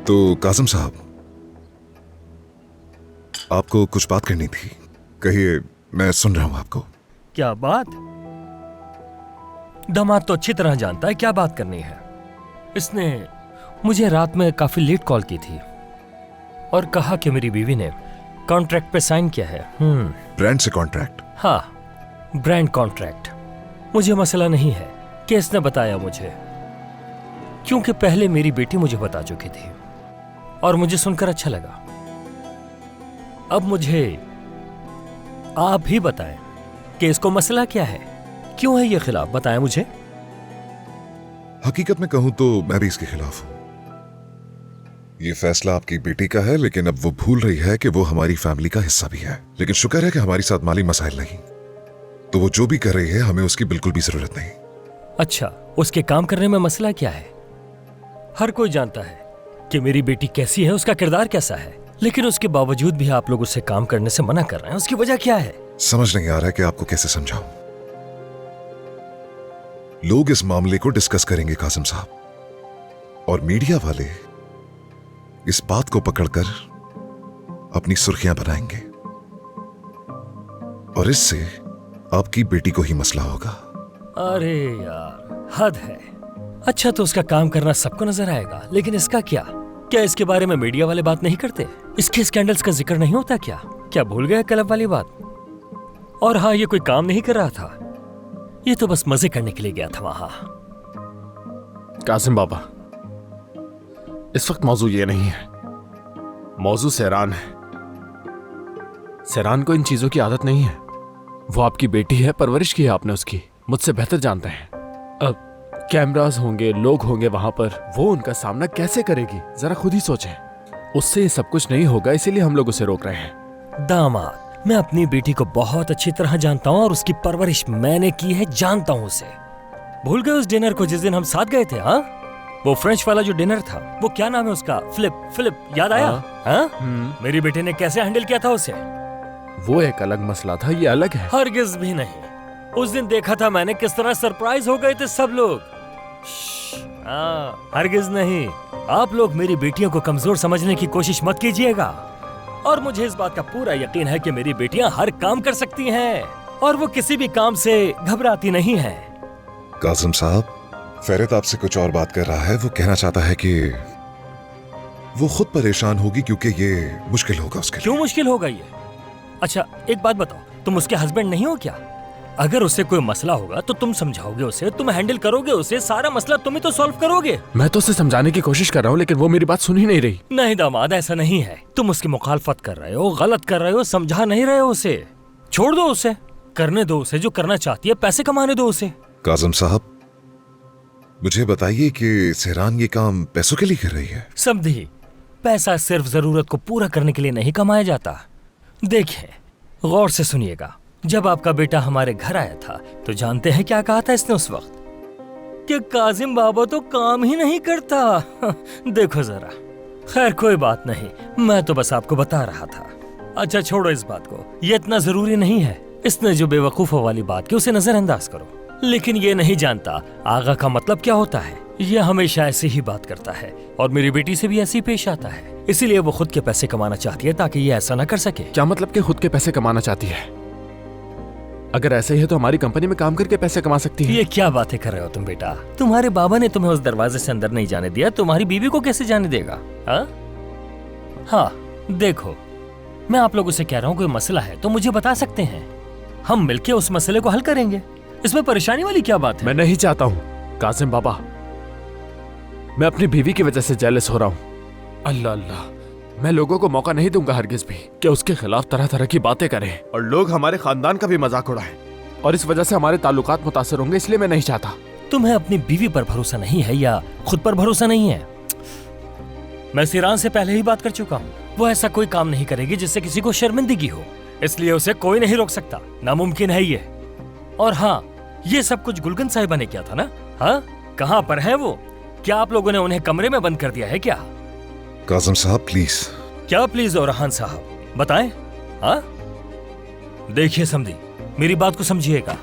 तो कासिम साहब, आपको कुछ बात करनी थी। कहिए, मैं सुन रहा हूं आपको। क्या बात? दामाद तो अच्छी तरह जानता है क्या बात करनी है। इसने मुझे रात में काफी लेट कॉल की थी और कहा कि मेरी बीवी ने कॉन्ट्रैक्ट पे साइन किया है। ब्रांड से कॉन्ट्रैक्ट? हाँ, ब्रांड कॉन्ट्रैक्ट। मुझे मसला नहीं है कि इसने बताया मुझे, क्योंकि पहले मेरी बेटी मुझे बता चुकी थी और मुझे सुनकर अच्छा लगा। अब मुझे आप ही बताएं कि इसको मसला क्या है, क्यों है ये खिलाफ? बताएं मुझे। हकीकत में कहूं तो मैं भी इसके खिलाफ हूं। ये फैसला आपकी बेटी का है, लेकिन अब वो भूल रही है कि वो हमारी फैमिली का हिस्सा भी है। लेकिन शुक्र है कि हमारे साथ माली मसाइल नहीं, तो वो जो भी कर रही है हमें उसकी बिल्कुल भी जरूरत नहीं। अच्छा, उसके काम करने में मसला क्या है? हर कोई जानता है कि मेरी बेटी कैसी है, उसका किरदार कैसा है, लेकिन उसके बावजूद भी आप लोग उससे काम करने से मना कर रहे हैं। उसकी वजह क्या है? समझ नहीं आ रहा कि आपको कैसे समझाऊं। लोग इस मामले को डिस्कस करेंगे कासिम साहब, और मीडिया वाले इस बात को पकड़कर अपनी सुर्खियां बनाएंगे, और इससे आपकी बेटी को ही मसला होगा। अरे यार, हद है। अच्छा, तो उसका काम करना सबको नजर आएगा, लेकिन इसका क्या? क्या इसके बारे में मीडिया वाले बात नहीं करते? इसके स्कैंडल्स का जिक्र नहीं होता क्या? क्या भूल गया क्लब वाली बात? और हाँ, ये कोई काम नहीं कर रहा था, ये तो बस मजे करने के लिए गया था वहां। कासिम बाबा, इस वक्त मौजू ये नहीं है, मौजू सहरान है। सहरान को इन चीजों की आदत नहीं है। वो आपकी बेटी है, परवरिश की है आपने उसकी, मुझसे बेहतर जानते हैं। अब कैमरास होंगे, लोग होंगे वहां पर, वो उनका सामना कैसे करेगी? जरा खुद ही सोचें। उससे ये सब कुछ नहीं होगा, इसीलिए हम लोग उसे रोक रहे हैं। दामाद, मैं अपनी बेटी को बहुत अच्छी तरह जानता हूँ और उसकी परवरिश मैंने की है, जानता हूँ उसे। भूल गए उस डिनर को जिस दिन हम साथ गए थे? हाँ, वो फ्रेंच वाला जो डिनर था, वो क्या नाम है उसका? फिलिप, याद आया? हाँ? मेरी बेटी ने कैसे हैंडल किया था उसे? वो एक अलग मसला था, ये अलग है। हरगिज भी नहीं। उस दिन देखा था मैंने किस तरह सरप्राइज हो गए थे सब लोग। हरगिज नहीं। आप लोग मेरी बेटियों को कमजोर समझने की कोशिश मत कीजिएगा, और मुझे इस बात का पूरा यकीन है कि मेरी बेटियां हर काम कर सकती हैं और वो किसी भी काम से घबराती नहीं है। कासिम साहब, फैरत आपसे कुछ और बात कर रहा है। वो कहना चाहता है कि वो खुद परेशान होगी क्योंकि ये मुश्किल होगा उसके लिए। क्यों मुश्किल होगा ये? अच्छा, एक बात बताओ, तुम उसके हस्बैंड नहीं हो क्या? अगर उससे कोई मसला होगा तो तुम समझाओगे उसे, तुम हैंडल करोगे उसे, सारा मसला तुम ही तो सॉल्व करोगे। मैं तो उसे समझाने की कोशिश कर रहा हूँ, लेकिन वो मेरी बात सुन ही नहीं रही। नहीं दामाद, ऐसा नहीं है। तुम उसकी मुखालफत कर रहे हो, गलत कर रहे हो, समझा नहीं रहे हो उसे। छोड़ दो उसे, करने दो उसे जो करना चाहती है, पैसे कमाने दो उसे। कासिम साहब, मुझे बताइए कि सहरान ये काम पैसों के लिए कर रही है? समझी, पैसा सिर्फ जरूरत को पूरा करने के लिए नहीं कमाया जाता। देखिए, गौर से सुनिएगा। जब आपका बेटा हमारे घर आया था तो जानते हैं क्या कहा था इसने उस वक्त? कि काजिम बाबा तो काम ही नहीं करता। देखो जरा। खैर, कोई बात नहीं, मैं तो बस आपको बता रहा था। अच्छा, छोड़ो इस बात को, ये इतना जरूरी नहीं है। इसने जो बेवकूफों वाली बात की उसे नजरअंदाज करो। लेकिन ये नहीं जानता आगा का मतलब क्या होता है। ये हमेशा ऐसे ही बात करता है और मेरी बेटी से भी ऐसे ही पेश आता है। इसीलिए वो खुद के पैसे कमाना चाहती है ताकि ये ऐसा ना कर सके। क्या मतलब कि खुद के पैसे कमाना चाहती है? अगर ऐसे ही है तो हमारी कंपनी में काम करके पैसे कमा सकती है। ये क्या बातें कर रहे हो तुम बेटा? तुम्हारे बाबा ने तुम्हें उस दरवाजे से अंदर नहीं जाने दिया, तुम्हारी बीवी को कैसे जाने देगा? हाँ, देखो, मैं आप लोगों से कह रहा हूँ, कोई मसला है तो मुझे बता सकते हैं, हम मिलके उस मसले को हल करेंगे। इसमें परेशानी वाली क्या बात है? मैं नहीं चाहता हूँ कासिम बाबा, मैं अपनी बीवी की वजह से जेलस हो रहा हूँ। अल्लाह अल्लाह, मैं लोगों को मौका नहीं दूंगा हरगिज भी कि उसके खिलाफ तरह तरह की बातें करें और लोग हमारे खानदान का भी मजाक उड़ाएं, और इस वजह से हमारे ताल्लुकात मुतासर होंगे, इसलिए मैं नहीं चाहता। तुम्हें अपनी बीवी पर भरोसा नहीं है या खुद पर भरोसा नहीं है? मैं सिरान से पहले ही बात कर चुका हूँ, वो ऐसा कोई काम नहीं करेगी जिससे किसी को शर्मिंदगी हो, इसलिए उसे कोई नहीं रोक सकता, नामुमकिन है ये। और हाँ, ये सब कुछ गुलगन साहिबा ने किया था ना? हाँ, कहाँ पर है वो? क्या आप लोगों ने उन्हें कमरे में बंद कर दिया है क्या? कासिम साहब प्लीज। क्या प्लीज और रहान साहब, बताएं। हाँ, देखिए समझी, मेरी बात को समझिएगा।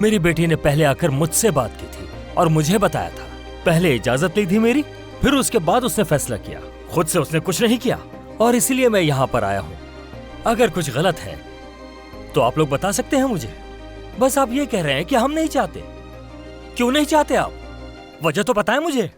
मेरी बेटी ने पहले आकर मुझसे बात की थी और मुझे बताया था। पहले इजाजत ली थी मेरी, फिर उसके बाद उसने फैसला किया। खुद से उसने कुछ नहीं किया और इसीलिए मैं यहाँ पर आया हूँ। अगर कुछ गलत है तो आप लोग बता सकते हैं मुझे। बस आप ये कह रहे हैं कि हम नहीं चाहते। क्यों नहीं चाहते आप? वजह तो बताएं मुझे।